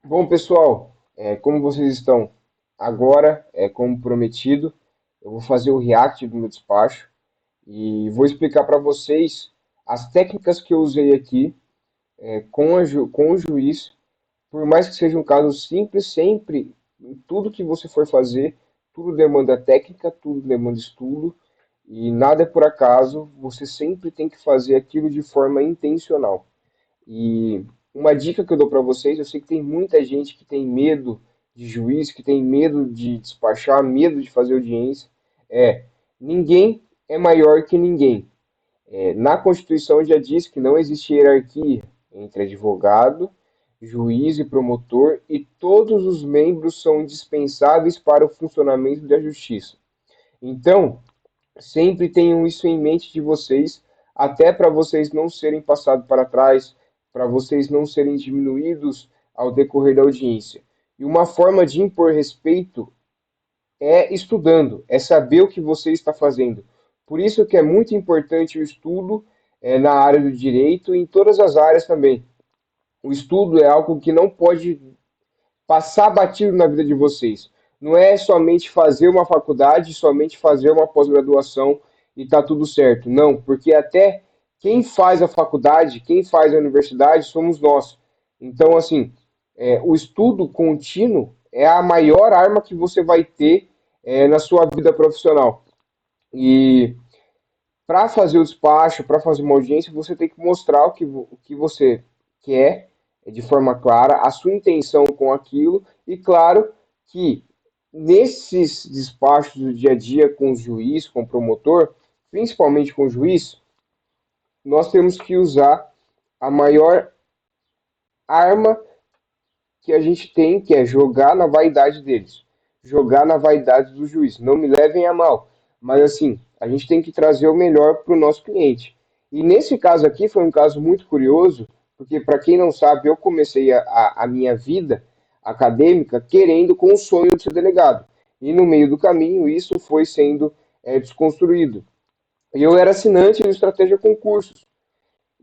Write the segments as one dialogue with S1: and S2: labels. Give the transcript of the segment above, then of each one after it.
S1: Bom, pessoal, como vocês estão? Agora, como prometido, eu vou fazer o react do meu despacho e vou explicar para vocês as técnicas que eu usei aqui com o juiz. Por mais que seja um caso simples, sempre, em tudo que você for fazer, tudo demanda técnica, tudo demanda estudo e nada é por acaso, você sempre tem que fazer aquilo de forma intencional. E uma dica que eu dou para vocês, eu sei que tem muita gente que tem medo de juiz, que tem medo de despachar, medo de fazer audiência, é ninguém é maior que ninguém. Na Constituição já diz que não existe hierarquia entre advogado, juiz e promotor, e todos os membros são indispensáveis para o funcionamento da justiça. Então, sempre tenham isso em mente de vocês, até para vocês não serem passados para trás, para vocês não serem diminuídos ao decorrer da audiência. E uma forma de impor respeito é estudando, é saber o que você está fazendo. Por isso que é muito importante o estudo na área do direito e em todas as áreas também. O estudo é algo que não pode passar batido na vida de vocês. Não é somente fazer uma faculdade, somente fazer uma pós-graduação e tá tudo certo. Não, porque até quem faz a faculdade, quem faz a universidade, somos nós. Então, assim, o estudo contínuo é a maior arma que você vai ter na sua vida profissional. E para fazer o despacho, para fazer uma audiência, você tem que mostrar o que você quer de forma clara, a sua intenção com aquilo, e claro que nesses despachos do dia a dia com o juiz, com o promotor, principalmente com o juiz, nós temos que usar a maior arma que a gente tem, que é jogar na vaidade deles, jogar na vaidade do juiz. Não me levem a mal, mas assim, a gente tem que trazer o melhor para o nosso cliente. E nesse caso aqui foi um caso muito curioso, porque para quem não sabe, eu comecei a minha vida acadêmica querendo com o sonho de ser delegado. E no meio do caminho isso foi sendo desconstruído. E eu era assinante do Estratégia Concursos.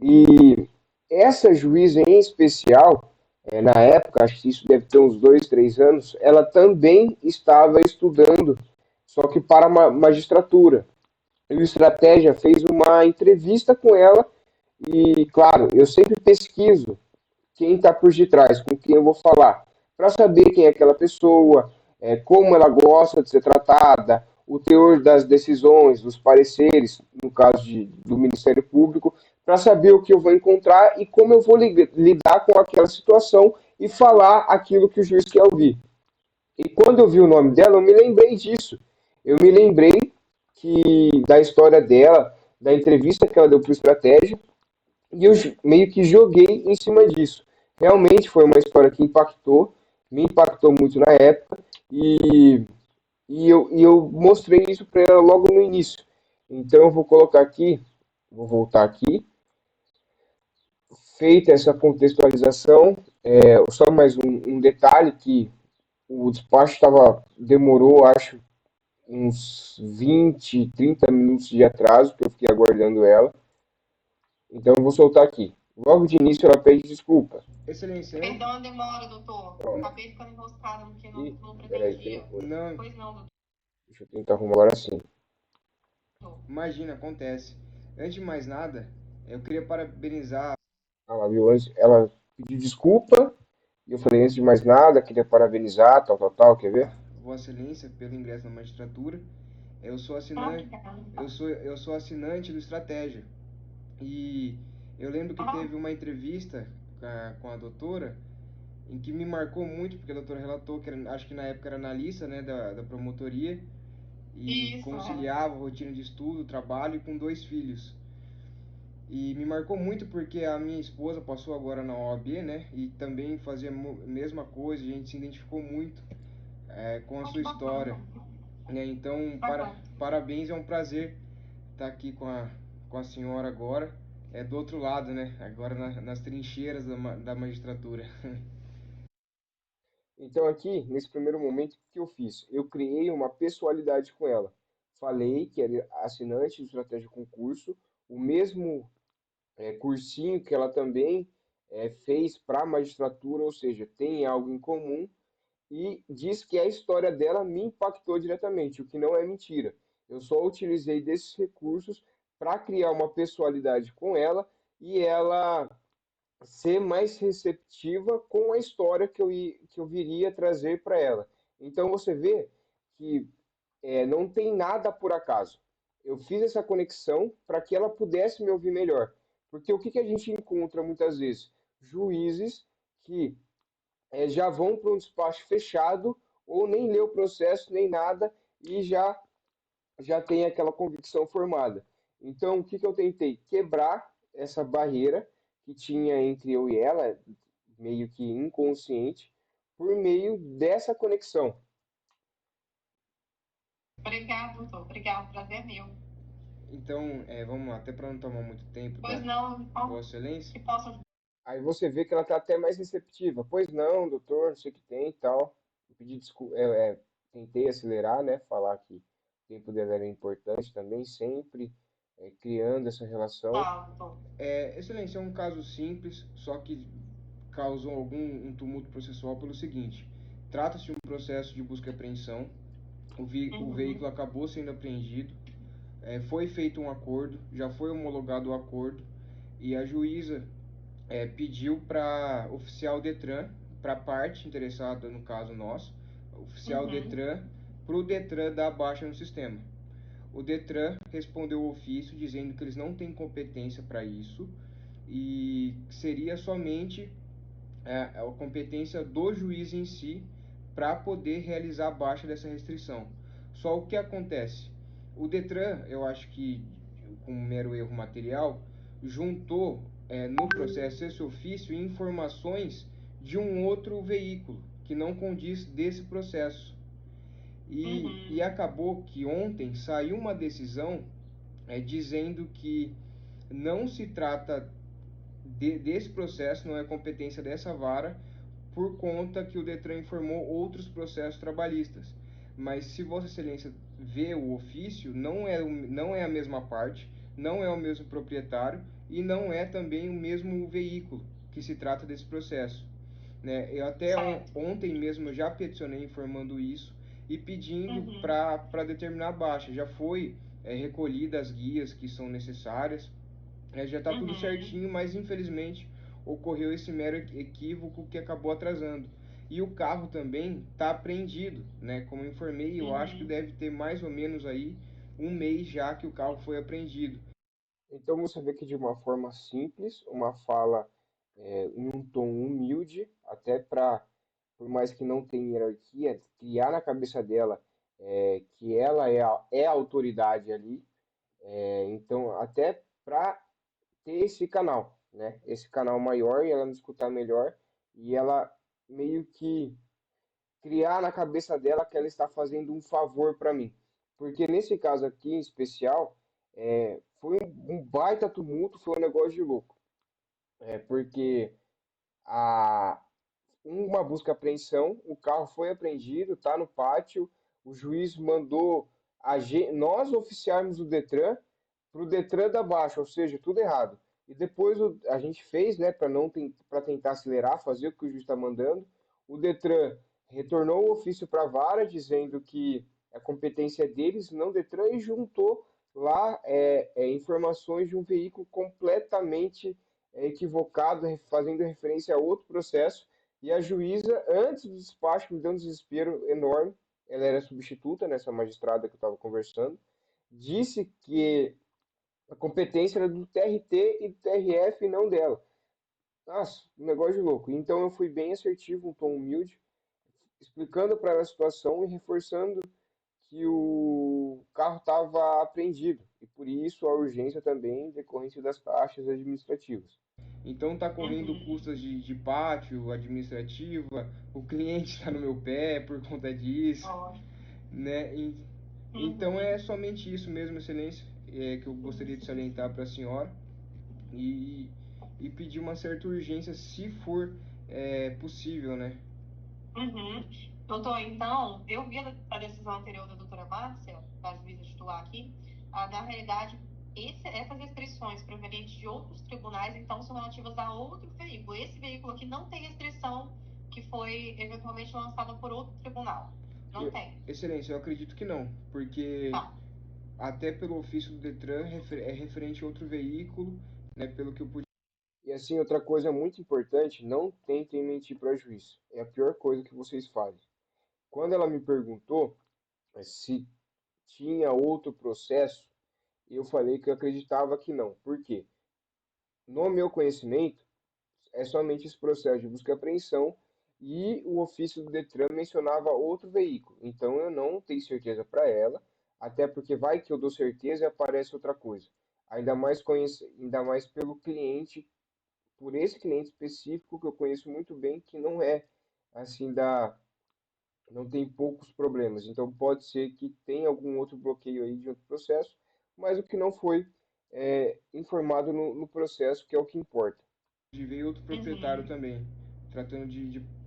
S1: E essa juíza em especial, na época, acho que isso deve ter uns 2, 3 anos, ela também estava estudando, só que para a magistratura. E o Estratégia fez uma entrevista com ela e, claro, eu sempre pesquiso quem está por detrás, com quem eu vou falar, para saber quem é aquela pessoa, como ela gosta de ser tratada, o teor das decisões, dos pareceres, no caso do Ministério Público, para saber o que eu vou encontrar e como eu vou lidar com aquela situação e falar aquilo que o juiz quer ouvir. E quando eu vi o nome dela, eu me lembrei disso. Eu me lembrei da história dela, da entrevista que ela deu para o Estratégia, e eu meio que joguei em cima disso. Realmente foi uma história que impactou, me impactou muito na época, e, e eu mostrei isso para ela logo no início. Então eu vou colocar aqui, vou voltar aqui, feita essa contextualização, só mais um detalhe que o despacho demorou, acho, uns 20, 30 minutos de atraso, que eu fiquei aguardando ela. Então eu vou soltar aqui. Logo de início ela pede desculpa.
S2: Excelência,
S3: Perdão a demora, doutor. Acabei ficando enroscada porque
S1: E,
S3: não
S1: peraí, que
S3: pretendia.
S1: foi?
S2: não,
S3: Pois não, doutor.
S1: Deixa eu tentar arrumar agora sim.
S2: imagina, acontece. Antes de mais nada, eu queria parabenizar
S1: Ela viu antes, ela pediu desculpa, e eu falei, antes de mais nada, queria parabenizar, tal, tal, tal, quer ver?
S2: Vossa Excelência pelo ingresso na magistratura. Eu sou assinante,
S3: Obrigada.
S2: eu sou assinante do Estratégia. E eu lembro que teve uma entrevista com a doutora em que me marcou muito, porque a doutora relatou que acho que na época era analista, né, da promotoria e
S3: Isso,
S2: conciliava a rotina de estudo, trabalho e com dois filhos. E me marcou muito porque a minha esposa passou agora na OAB, né? E também fazia a mesma coisa, a gente se identificou muito com a
S3: que
S2: sua história.
S3: bacana.
S2: Né? Então,
S3: Bacana.
S2: parabéns, é um prazer estar aqui com a senhora agora, do outro lado, né? Agora nas trincheiras da magistratura.
S1: Então aqui, nesse primeiro momento, o que eu fiz? Eu criei uma pessoalidade com ela. Falei que era assinante do Estratégia Concurso, o mesmo cursinho que ela também fez para a magistratura, ou seja, tem algo em comum, e diz que a história dela me impactou diretamente, o que não é mentira. Eu só utilizei desses recursos para criar uma pessoalidade com ela e ela ser mais receptiva com a história que eu viria trazer para ela. Então você vê que não tem nada por acaso. Eu fiz essa conexão para que ela pudesse me ouvir melhor. Porque o que, que a gente encontra muitas vezes? Juízes que já vão para um despacho fechado ou nem lê o processo nem nada e já tem aquela convicção formada. Então, o que, que eu tentei? Quebrar essa barreira que tinha entre eu e ela, meio que inconsciente, por meio dessa conexão.
S3: Obrigado, doutor. Obrigado, prazer é meu.
S2: Então, vamos lá, até para não tomar muito tempo
S3: Pois
S2: da
S3: não,
S2: Vossa Excelência.
S3: que possa.
S1: Aí você vê que ela está até mais receptiva. Pois não, doutor, não sei o que tem e tal. Eu pedi desculpa, tentei acelerar, né? Falar que o tempo dela era importante também, sempre criando essa relação.
S3: Tá, doutor.
S2: Excelência, é um caso simples, só que causou um tumulto processual pelo seguinte: trata-se de um processo de busca e apreensão, o veículo acabou sendo apreendido, foi feito um acordo, já foi homologado o acordo, e a juíza pediu para oficial Detran, para a parte interessada, no caso nós, oficial Detran, para o Detran dar baixa no sistema. O Detran respondeu o ofício dizendo que eles não têm competência para isso e seria somente a competência do juiz em si para poder realizar a baixa dessa restrição. Só o que acontece? O Detran, eu acho que com um mero erro material, juntou no processo esse ofício informações de um outro veículo que não condiz desse processo. E acabou que ontem saiu uma decisão dizendo que não se trata desse processo, não é competência dessa vara, por conta que o Detran informou outros processos trabalhistas. Mas se Vossa Excelência vê o ofício, não é a mesma parte, não é o mesmo proprietário e não é também o mesmo veículo que se trata desse processo. Né? Eu até ontem mesmo eu já peticionei informando isso e pedindo para determinar a baixa. Já foi recolhida as guias que são necessárias, já está tudo certinho, mas infelizmente ocorreu esse mero equívoco que acabou atrasando. E o carro também está apreendido, né? Como eu informei, eu acho que deve ter mais ou menos aí um mês já que o carro foi apreendido.
S1: Então você vê que de uma forma simples, uma fala em um tom humilde, até para, por mais que não tenha hierarquia, criar na cabeça dela que ela é a autoridade ali. Então, até para ter esse canal, né? Esse canal maior e ela me escutar melhor e ela meio que criar na cabeça dela que ela está fazendo um favor para mim. Porque nesse caso aqui em especial, foi um baita tumulto, foi um negócio de louco. Porque a, uma busca e apreensão, o carro foi apreendido, está no pátio, o juiz mandou nós oficiarmos o Detran para o Detran da Baixa, ou seja, tudo errado. E depois a gente fez, né, para tentar acelerar, fazer o que o juiz está mandando. O Detran retornou o ofício para a vara, dizendo que a competência é deles, não Detran, e juntou lá informações de um veículo completamente equivocado, fazendo referência a outro processo. E a juíza, antes do despacho, me deu um desespero enorme. Ela era substituta nessa magistrada que eu estava conversando. Disse que a competência era do TRT e do TRF e não dela. Nossa, um negócio de louco. Então eu fui bem assertivo, um tom humilde, explicando para ela a situação e reforçando que o carro estava apreendido. E por isso a urgência também decorrente das taxas administrativas.
S2: Então está correndo custas de pátio, administrativa, o cliente está no meu pé por conta disso, né? Então é somente isso mesmo, Excelência, que eu gostaria de salientar para a senhora e, e pedir uma certa urgência se for possível, né?
S3: Doutor, então, eu vi a decisão anterior da doutora Márcia, da juíza titular aqui, na realidade, essas restrições provenientes de outros tribunais, então, são relativas a outro veículo. Esse veículo aqui não tem restrição que foi eventualmente lançada por outro tribunal. Não tem.
S2: Excelência, eu acredito que não, porque
S3: Não.
S2: até pelo ofício do Detran é referente a outro veículo, né, pelo que eu pude.
S1: E assim, outra coisa muito importante, não tentem mentir para juiz. É a pior coisa que vocês fazem. Quando ela me perguntou se tinha outro processo, eu falei que eu acreditava que não. Por quê? No meu conhecimento, é somente esse processo de busca e apreensão e o ofício do Detran mencionava outro veículo. Então eu não tenho certeza para ela, até porque vai que eu dou certeza e aparece outra coisa. Ainda mais pelo cliente, por esse cliente específico que eu conheço muito bem, que não é assim não tem poucos problemas. Então pode ser que tenha algum outro bloqueio aí de outro processo, mas o que não foi informado no processo, que é o que importa.
S2: Veio outro proprietário
S3: Uhum.
S2: também, tratando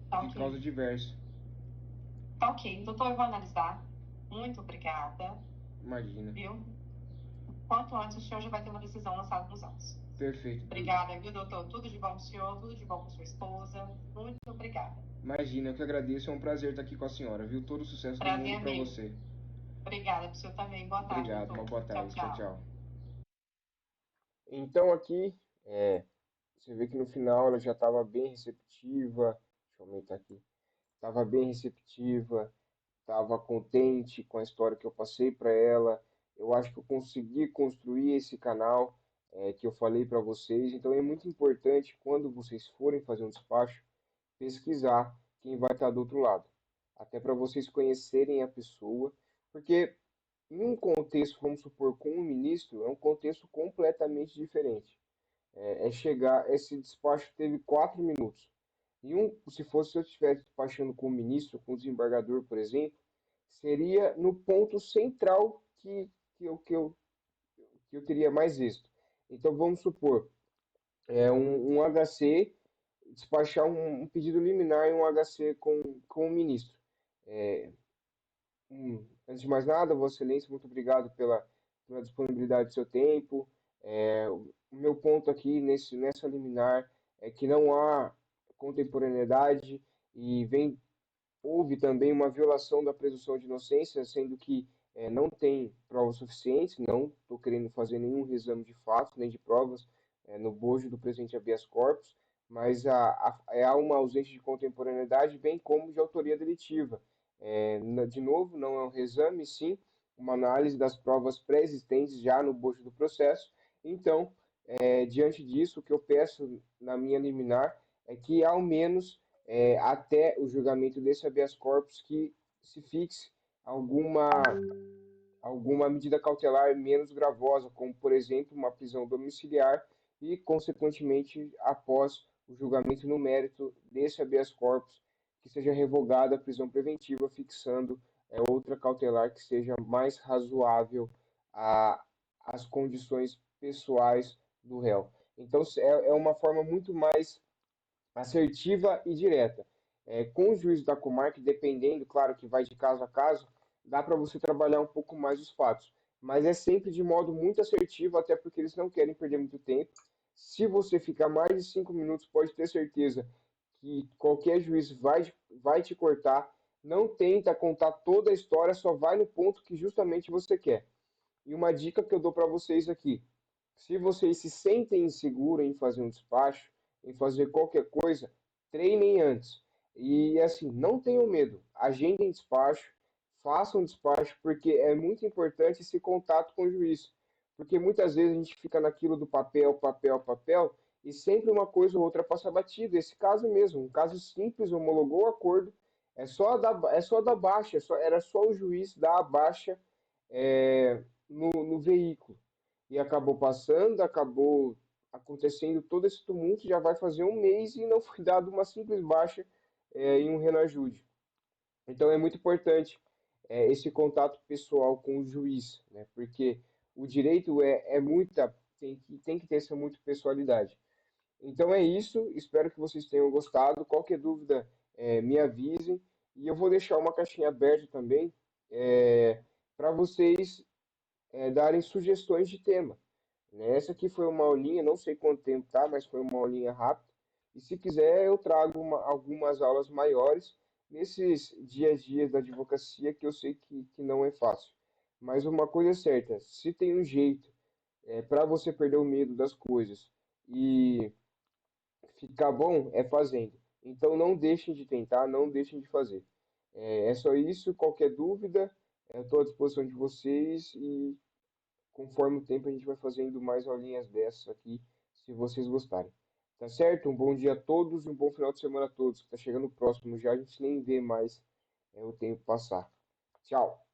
S3: Tá
S2: de
S3: ok.
S2: causa diversa.
S3: Tá ok. Doutor, eu vou analisar. Muito obrigada,
S2: Imagina.
S3: viu? Quanto antes o senhor já vai ter uma decisão lançada nos autos.
S2: Perfeito.
S3: Obrigada, viu, doutor? Tudo de bom pro senhor, tudo de bom com sua esposa. Muito obrigada.
S2: Imagina, eu que agradeço. É um prazer estar aqui com a senhora, viu? Todo o sucesso do mundo
S3: Prazer
S2: para
S3: meu.
S2: você.
S3: Obrigada pro senhor também. Boa tarde,
S2: Obrigado, uma
S3: doutor.
S2: boa
S3: Tchau,
S2: tarde. Tchau,
S3: tchau.
S2: tchau.
S1: Então aqui, você vê que no final ela já estava bem receptiva. Deixa eu aumentar aqui. Estava bem receptiva, estava contente com a história que eu passei para ela. Eu acho que eu consegui construir esse canal que eu falei para vocês. Então é muito importante quando vocês forem fazer um despacho, pesquisar quem vai estar do outro lado. Até para vocês conhecerem a pessoa, porque em um contexto, vamos supor, com um ministro, é um contexto completamente diferente. Chegar, esse despacho teve 4 minutos. Se fosse se eu estivesse despachando com o ministro, com o desembargador, por exemplo, seria no ponto central que eu teria mais êxito. Então vamos supor, um HC, despachar um pedido liminar em um HC com o ministro. É, Antes de mais nada, Vossa Excelência, muito obrigado pela disponibilidade do seu tempo. O meu ponto aqui nessa liminar é que não há contemporaneidade e houve também uma violação da presunção de inocência, sendo que não tem provas suficientes, não estou querendo fazer nenhum reexame de fatos nem de provas no bojo do presidente habeas corpus, mas há uma ausência de contemporaneidade, bem como de autoria delitiva. De novo, não é um reexame, sim uma análise das provas pré-existentes já no bojo do processo. Então, diante disso, o que eu peço na minha liminar é que, ao menos, até o julgamento desse habeas corpus, que se fixe alguma medida cautelar menos gravosa, como, por exemplo, uma prisão domiciliar e, consequentemente, após o julgamento no mérito desse habeas corpus, que seja revogada a prisão preventiva, fixando outra cautelar que seja mais razoável às condições pessoais do réu. Então, é uma forma muito mais assertiva e direta. Com o juiz da comarca, dependendo, claro que vai de caso a caso, dá para você trabalhar um pouco mais os fatos. Mas é sempre de modo muito assertivo, até porque eles não querem perder muito tempo. Se você ficar mais de 5 minutos, pode ter certeza que qualquer juiz vai te cortar. Não tenta contar toda a história, só vai no ponto que justamente você quer. E uma dica que eu dou para vocês aqui: se vocês se sentem inseguros em fazer um despacho, em fazer qualquer coisa, treinem antes. E assim, não tenham medo, agendem despacho, façam despacho, porque é muito importante esse contato com o juiz. Porque muitas vezes a gente fica naquilo do papel, papel, papel, e sempre uma coisa ou outra passa batida. Esse caso mesmo, um caso simples, homologou o acordo, é só dar baixa, era só o juiz dar a baixa no veículo. E acabou passando, acabou acontecendo todo esse tumulto, já vai fazer um mês e não foi dado uma simples baixa em um Renajude. Então é muito importante esse contato pessoal com o juiz, né? Porque o direito tem que ter essa muita pessoalidade. Então é isso, espero que vocês tenham gostado. Qualquer dúvida, me avisem. E eu vou deixar uma caixinha aberta também para vocês darem sugestões de tema. né? Essa aqui foi uma aulinha, não sei quanto tempo tá, mas foi uma aulinha rápida. E se quiser, eu trago algumas aulas maiores nesses dia a dia da advocacia que eu sei que não é fácil. Mas uma coisa é certa, se tem um jeito para você perder o medo das coisas e ficar bom, é fazendo. Então não deixem de tentar, não deixem de fazer. É só isso, qualquer dúvida, eu estou à disposição de vocês e conforme o tempo a gente vai fazendo mais aulinhas dessas aqui, se vocês gostarem. Tá certo? Um bom dia a todos e um bom final de semana a todos. Que tá chegando o próximo já, a gente nem vê mais o tempo passar. Tchau!